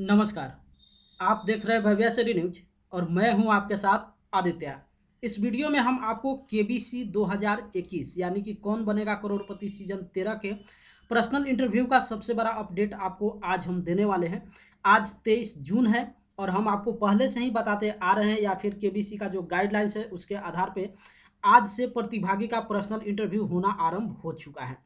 नमस्कार। आप देख रहे हैं भव्या सिटी न्यूज और मैं हूं आपके साथ आदित्य। इस वीडियो में हम आपको केबीसी 2021 यानी कि कौन बनेगा करोड़पति सीजन 13 के पर्सनल इंटरव्यू का सबसे बड़ा अपडेट आपको आज हम देने वाले हैं। आज 23 जून है और हम आपको पहले से ही बताते आ रहे हैं या फिर केबीसी का जो गाइडलाइंस है उसके आधार पे आज से प्रतिभागी का पर्सनल इंटरव्यू होना आरंभ हो चुका है।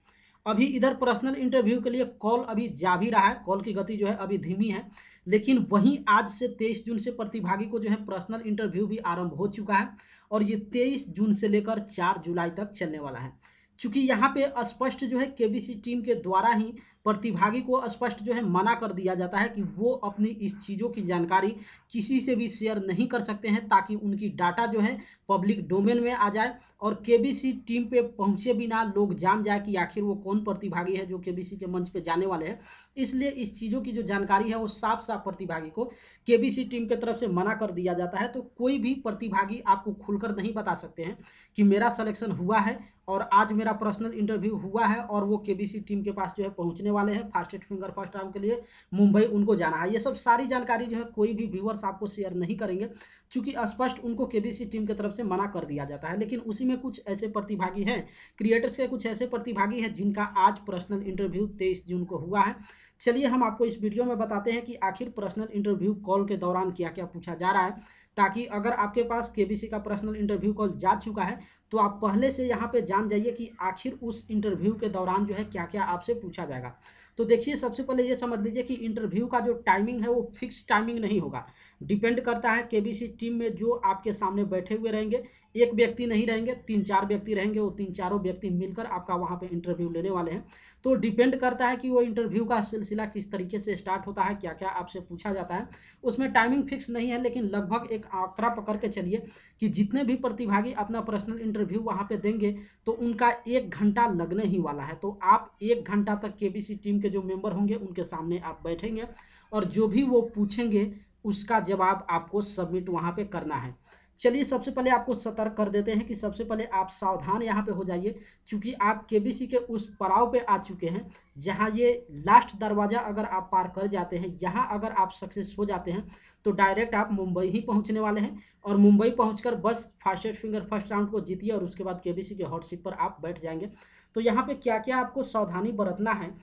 अभी इधर पर्सनल इंटरव्यू के लिए कॉल अभी जा भी रहा है, कॉल की गति जो है अभी धीमी है, लेकिन वहीं आज से 23 जून से प्रतिभागी को जो है पर्सनल इंटरव्यू भी आरंभ हो चुका है और ये 23 जून से लेकर 4 जुलाई तक चलने वाला है। चूंकि यहाँ पे स्पष्ट जो है केबीसी टीम के द्वारा ही प्रतिभागी को स्पष्ट जो है मना कर दिया जाता है कि वो अपनी इस चीज़ों की जानकारी किसी से भी शेयर नहीं कर सकते हैं, ताकि उनकी डाटा जो है पब्लिक डोमेन में आ जाए और केबीसी टीम पे पहुंचे बिना लोग जान जाए कि आखिर वो कौन प्रतिभागी है जो केबीसी के मंच पे जाने वाले हैं। इसलिए इस चीज़ों की जो जानकारी है वो साफ साफ प्रतिभागी को केबीसी टीम की तरफ से मना कर दिया जाता है। तो कोई भी प्रतिभागी आपको खुलकर नहीं बता सकते हैं कि मेरा सिलेक्शन हुआ है और आज मेरा पर्सनल इंटरव्यू हुआ है और वो केबीसी टीम के पास जो है पहुंचने वाले हैं फास्टेस्ट फिंगर फर्स्ट राउंड के लिए, मुंबई उनको जाना है। ये सब सारी जानकारी जो है कोई भी व्यूअर्स आपको शेयर नहीं करेंगे, क्योंकि स्पष्ट उनको केबीसी टीम की तरफ से मना कर दिया जाता है। लेकिन उसी में कुछ ऐसे प्रतिभागी हैं, क्रिएटर्स के कुछ ऐसे प्रतिभागी हैं जिनका आज पर्सनल इंटरव्यू 23 जून को हुआ है। चलिए हम आपको इस वीडियो में बताते हैं कि आखिर पर्सनल इंटरव्यू कॉल के दौरान क्या क्या पूछा जा रहा है, ताकि अगर आपके पास केबीसी का पर्सनल इंटरव्यू कॉल जा चुका है तो आप पहले से यहाँ पे जान जाइए कि आखिर उस इंटरव्यू के दौरान जो है क्या क्या आपसे पूछा जाएगा। तो देखिए, सबसे पहले ये समझ लीजिए कि इंटरव्यू का जो टाइमिंग है वो फिक्स टाइमिंग नहीं होगा, डिपेंड करता है केबीसी टीम में जो आपके सामने बैठे हुए रहेंगे। एक व्यक्ति नहीं रहेंगे, 3-4 व्यक्ति रहेंगे, वो 3-4 व्यक्ति मिलकर आपका वहाँ पे इंटरव्यू लेने वाले हैं। तो डिपेंड करता है कि वो इंटरव्यू का सिलसिला किस तरीके से स्टार्ट होता है, क्या क्या आपसे पूछा जाता है। उसमें टाइमिंग फिक्स नहीं है, लेकिन लगभग एक आंकड़ा पकड़ के चलिए कि जितने भी प्रतिभागी अपना पर्सनल इंटरव्यू वहाँ पे देंगे तो उनका 1 घंटा लगने ही वाला है। तो आप 1 घंटा तक केबीसी टीम के जो मेंबर होंगे उनके सामने आप बैठेंगे और जो भी वो पूछेंगे उसका जवाब आपको सबमिट वहाँ पे करना है। चलिए सबसे पहले आपको सतर्क कर देते हैं कि सबसे पहले आप सावधान यहाँ पे हो जाइए, क्योंकि आप केबीसी के उस पड़ाव पे आ चुके हैं जहाँ ये लास्ट दरवाज़ा अगर आप पार कर जाते हैं, यहाँ अगर आप सक्सेस हो जाते हैं तो डायरेक्ट आप मुंबई ही पहुँचने वाले हैं और मुंबई पहुँचकर बस फास्टेस्ट फिंगर फर्स्ट राउंड को जीतिए और उसके बाद केबीसी के हॉट सीट पर आप बैठ जाएंगे। तो यहाँ पे क्या क्या आपको सावधानी बरतना है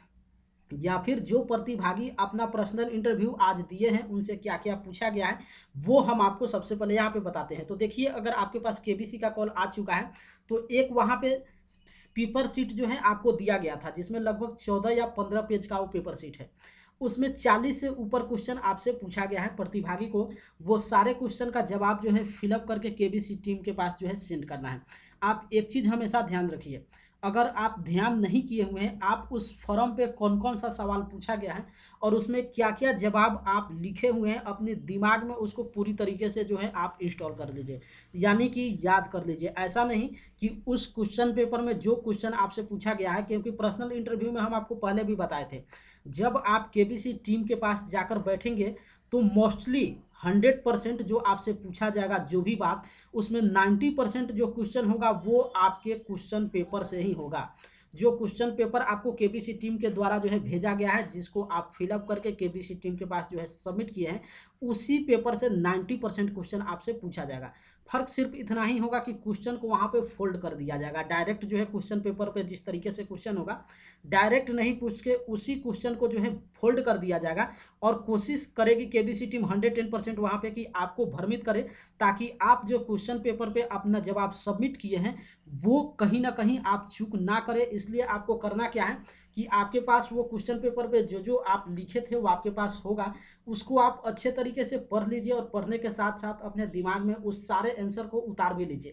या फिर जो प्रतिभागी अपना पर्सनल इंटरव्यू आज दिए हैं उनसे क्या क्या पूछा गया है, वो हम आपको सबसे पहले यहाँ पे बताते हैं। तो देखिए, अगर आपके पास केबीसी का कॉल आ चुका है तो एक वहाँ पे पेपर सीट जो है आपको दिया गया था, जिसमें लगभग 14 या 15 पेज का वो पेपर सीट है। उसमें 40 से ऊपर क्वेश्चन आपसे पूछा गया है। प्रतिभागी को वो सारे क्वेश्चन का जवाब जो है फिलअप करके केबीसी टीम के पास जो है सेंड करना है। आप एक चीज़ हमेशा ध्यान रखिए, अगर आप ध्यान नहीं किए हुए हैं, आप उस फॉर्म पे कौन कौन सा सवाल पूछा गया है और उसमें क्या क्या जवाब आप लिखे हुए हैं, अपने दिमाग में उसको पूरी तरीके से जो है आप इंस्टॉल कर लीजिए, यानी कि याद कर लीजिए। ऐसा नहीं कि उस क्वेश्चन पेपर में जो क्वेश्चन आपसे पूछा गया है, क्योंकि पर्सनल इंटरव्यू में हम आपको पहले भी बताए थे, जब आप केबीसी टीम के पास जाकर बैठेंगे तो मोस्टली 100% जो आपसे पूछा जाएगा जो भी बात, उसमें 90% जो क्वेश्चन होगा वो आपके क्वेश्चन पेपर से ही होगा। जो क्वेश्चन पेपर आपको केबीसी टीम के द्वारा जो है भेजा गया है, जिसको आप फिलअप करके केबीसी टीम के पास जो है सबमिट किए हैं, उसी पेपर से 90% क्वेश्चन आपसे पूछा जाएगा। फर्क सिर्फ इतना ही होगा कि क्वेश्चन को वहाँ पे फोल्ड कर दिया जाएगा। डायरेक्ट जो है क्वेश्चन पेपर पे जिस तरीके से क्वेश्चन होगा, डायरेक्ट नहीं पूछ के उसी क्वेश्चन को जो है फोल्ड कर दिया जाएगा और कोशिश करेगी केबीसी टीम 110% वहाँ पे कि आपको भ्रमित करे, ताकि आप जो क्वेश्चन पेपर पे अपना जवाब सबमिट किए हैं वो कहीं ना कहीं आप चूक ना करें। इसलिए आपको करना क्या है कि आपके पास वो क्वेश्चन पेपर पे जो जो आप लिखे थे वो आपके पास होगा, उसको आप अच्छे तरीके से पढ़ लीजिए और पढ़ने के साथ साथ अपने दिमाग में उस सारे आंसर को उतार भी लीजिए,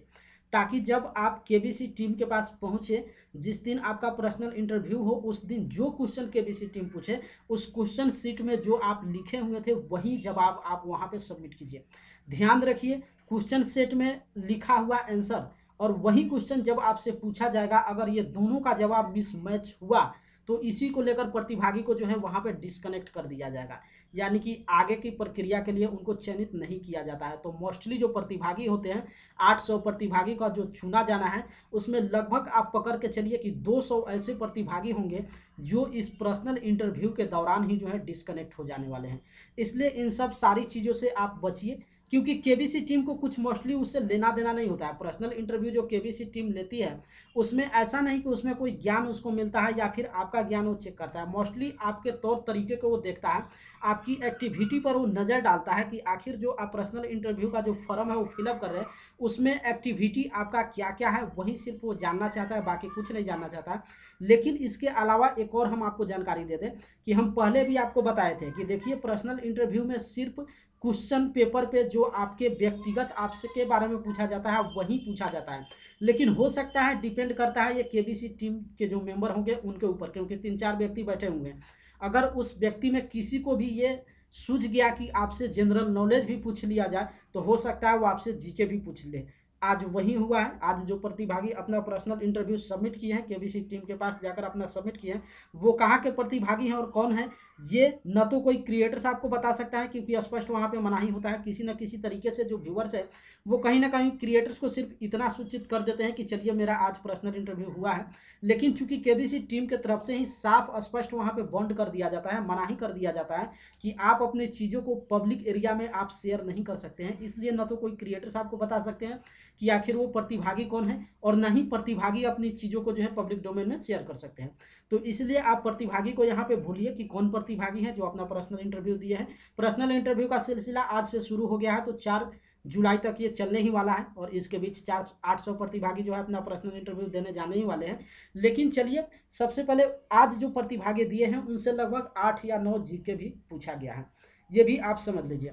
ताकि जब आप केबीसी टीम के पास पहुंचे, जिस दिन आपका पर्सनल इंटरव्यू हो, उस दिन जो क्वेश्चन केबीसी टीम पूछे उस क्वेश्चन सीट में जो आप लिखे हुए थे वही जवाब आप वहां पे सबमिट कीजिए। ध्यान रखिए, क्वेश्चन सेट में लिखा हुआ आंसर और वही क्वेश्चन जब आपसे पूछा जाएगा, अगर ये दोनों का जवाब मिसमैच हुआ तो इसी को लेकर प्रतिभागी को जो है वहाँ पे डिस्कनेक्ट कर दिया जाएगा, यानी कि आगे की प्रक्रिया के लिए उनको चयनित नहीं किया जाता है। तो मोस्टली जो प्रतिभागी होते हैं 800 प्रतिभागी का जो चुना जाना है, उसमें लगभग आप पकड़ के चलिए कि 200 ऐसे प्रतिभागी होंगे जो इस पर्सनल इंटरव्यू के दौरान ही जो है डिस्कनेक्ट हो जाने वाले हैं। इसलिए इन सब सारी चीज़ों से आप बचिए, क्योंकि केबीसी टीम को कुछ मोस्टली उससे लेना देना नहीं होता है। पर्सनल इंटरव्यू जो केबीसी टीम लेती है उसमें ऐसा नहीं कि उसमें कोई ज्ञान उसको मिलता है या फिर आपका ज्ञान वो चेक करता है। मोस्टली आपके तौर तरीके को वो देखता है, आपकी एक्टिविटी पर वो नज़र डालता है कि आखिर जो आप पर्सनल इंटरव्यू का जो फॉर्म है वो फिलअप कर रहे हैं उसमें एक्टिविटी आपका क्या क्या है, वही सिर्फ वो जानना चाहता है, बाकी कुछ नहीं जानना चाहता है। लेकिन इसके अलावा एक और हम आपको जानकारी दे दें कि हम पहले भी आपको बताए थे कि देखिए पर्सनल इंटरव्यू में सिर्फ क्वेश्चन पेपर पे जो आपके व्यक्तिगत आपसे के बारे में पूछा जाता है वही पूछा जाता है। लेकिन हो सकता है, डिपेंड करता है ये केबीसी टीम के जो मेंबर होंगे उनके ऊपर, क्योंकि 3-4 व्यक्ति बैठे होंगे। अगर उस व्यक्ति में किसी को भी ये सूझ गया कि आपसे जनरल नॉलेज भी पूछ लिया जाए तो हो सकता है वो आपसे जीके भी पूछ ले। आज वही हुआ है। आज जो प्रतिभागी अपना पर्सनल इंटरव्यू सबमिट किए हैं, केबीसी टीम के पास जाकर अपना सबमिट किए हैं, वो कहाँ के प्रतिभागी हैं और कौन है ये न तो कोई क्रिएटर्स आपको बता सकता है, क्योंकि स्पष्ट वहाँ पे मनाही होता है। किसी न किसी तरीके से जो व्यूअर्स है वो कहीं ना कहीं क्रिएटर्स को सिर्फ इतना सूचित कर देते हैं कि चलिए मेरा आज पर्सनल इंटरव्यू हुआ है। लेकिन चूंकि केबीसी टीम की तरफ से ही साफ स्पष्ट वहाँ पे बॉन्ड कर दिया जाता है, मनाही कर दिया जाता है कि आप अपनी चीज़ों को पब्लिक एरिया में आप शेयर नहीं कर सकते हैं। इसलिए न तो कोई क्रिएटर्स आपको बता सकते हैं कि आखिर वो प्रतिभागी कौन है, और न ही प्रतिभागी अपनी चीज़ों को जो है पब्लिक डोमेन में शेयर कर सकते हैं। तो इसलिए आप प्रतिभागी को यहाँ पे भूलिए कि कौन प्रतिभागी है जो अपना पर्सनल इंटरव्यू दिए हैं। पर्सनल इंटरव्यू का सिलसिला आज से शुरू हो गया है, तो 4 जुलाई तक ये चलने ही वाला है, और इसके बीच 800 प्रतिभागी जो है अपना पर्सनल इंटरव्यू देने जाने ही वाले हैं। लेकिन चलिए सबसे पहले आज जो प्रतिभागी दिए हैं उनसे लगभग 8 या 9 जीके भी पूछा गया है, ये भी आप समझ लीजिए।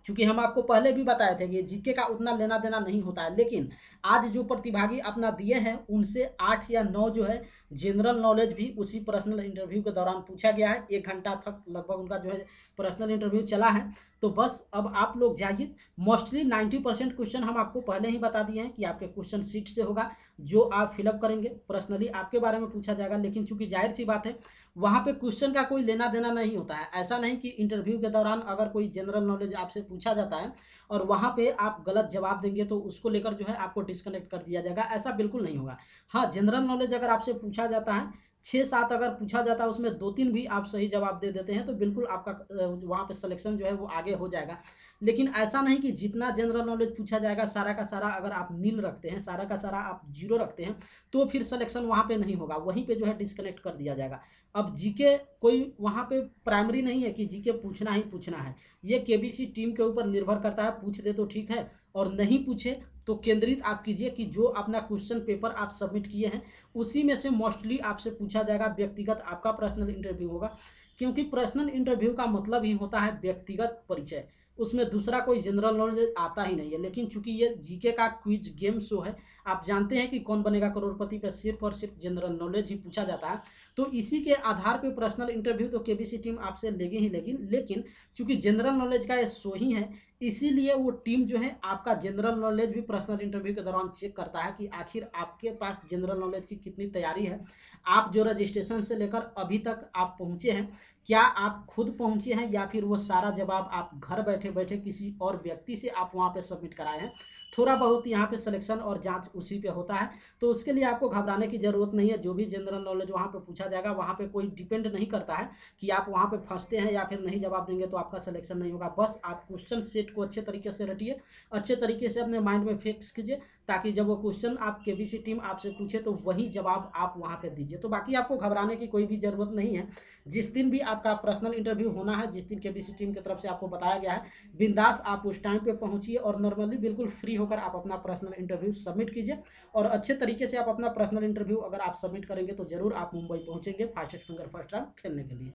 क्योंकि हम आपको पहले भी बताए थे कि जीके का उतना लेना देना नहीं होता है, लेकिन आज जो प्रतिभागी अपना दिए हैं उनसे 8 या 9 जो है जनरल नॉलेज भी उसी पर्सनल इंटरव्यू के दौरान पूछा गया है। 1 घंटा तक लगभग उनका जो है पर्सनल इंटरव्यू चला है। तो बस अब आप लोग जाइए। मोस्टली 90% क्वेश्चन हम आपको पहले ही बता दिए हैं कि आपके क्वेश्चन सीट से होगा, जो आप फिलअप करेंगे पर्सनली आपके बारे में पूछा जाएगा। लेकिन चूंकि जाहिर सी बात है वहाँ पे क्वेश्चन का कोई लेना देना नहीं होता है। ऐसा नहीं कि इंटरव्यू के दौरान अगर कोई जनरल नॉलेज आपसे पूछा जाता है और वहाँ पे आप गलत जवाब देंगे तो उसको लेकर जो है आपको डिस्कनेक्ट कर दिया जाएगा, ऐसा बिल्कुल नहीं होगा। हाँ, जनरल नॉलेज अगर आपसे पूछा जाता है 6-7 अगर पूछा जाता है उसमें 2-3 भी आप सही जवाब दे देते हैं तो बिल्कुल आपका वहाँ पे सिलेक्शन जो है वो आगे हो जाएगा। लेकिन ऐसा नहीं कि जितना जनरल नॉलेज पूछा जाएगा सारा का सारा अगर आप नील रखते हैं, सारा का सारा आप 0 रखते हैं तो फिर सिलेक्शन वहाँ पे नहीं होगा, वहीं पे जो है डिस्कनेक्ट कर दिया जाएगा। अब जीके कोई वहाँ पे प्राइमरी नहीं है कि जीके पूछना ही पूछना है। ये केबीसी टीम के ऊपर निर्भर करता है, पूछ दे तो ठीक है और नहीं पूछे तो केंद्रित आप कीजिए कि जो अपना क्वेश्चन पेपर आप सबमिट किए हैं उसी में से मोस्टली आपसे पूछा जाएगा। व्यक्तिगत आपका पर्सनल इंटरव्यू होगा, क्योंकि पर्सनल इंटरव्यू का मतलब ही होता है व्यक्तिगत परिचय, उसमें दूसरा कोई जनरल नॉलेज आता ही नहीं है। लेकिन चूंकि ये जीके का क्विज गेम शो है, आप जानते हैं कि कौन बनेगा करोड़पति पे सिर्फ और सिर्फ जनरल नॉलेज ही पूछा जाता है, तो इसी के आधार पे पर्सनल इंटरव्यू तो केबीसी टीम आपसे लेगी ही लेगी। लेकिन चूंकि जनरल नॉलेज का ये शो ही है इसीलिए वो टीम जो है आपका जनरल नॉलेज भी पर्सनल इंटरव्यू के दौरान चेक करता है कि आखिर आपके पास जनरल नॉलेज की कितनी तैयारी है। आप जो रजिस्ट्रेशन से लेकर अभी तक आप पहुँचे हैं, क्या आप खुद पहुँचे हैं या फिर वो सारा जवाब आप घर बैठे बैठे किसी और व्यक्ति से आप वहाँ पे सबमिट कराए हैं। थोड़ा बहुत यहाँ पे सिलेक्शन और जांच उसी पे होता है, तो उसके लिए आपको घबराने की ज़रूरत नहीं है। जो भी जनरल नॉलेज वहाँ पे पूछा जाएगा वहाँ पे कोई डिपेंड नहीं करता है कि आप वहाँ पे फंसते हैं या फिर नहीं जवाब देंगे तो आपका सिलेक्शन नहीं होगा। बस आप क्वेश्चन सेट को अच्छे तरीके से रटिए, अच्छे तरीके से अपने माइंड में फिक्स कीजिए, ताकि जब वो क्वेश्चन आप केबीसी टीम आपसे पूछे तो वही जवाब आप वहाँ पे दीजिए। तो बाकी आपको घबराने की कोई भी ज़रूरत नहीं है। जिस दिन भी आपका पर्सनल इंटरव्यू होना है, जिस दिन केबीसी टीम की तरफ से आपको बताया गया है, बिंदास आप उस टाइम पे पहुंचिए और नॉर्मली बिल्कुल फ्री होकर आप अपना पर्सनल इंटरव्यू सबमिट कीजिए। और अच्छे तरीके से आप अपना पर्सनल इंटरव्यू अगर आप सबमिट करेंगे तो जरूर आप मुंबई पहुंचेंगे फास्टेस्ट फिंगर फर्स्ट राउंड खेलने के लिए।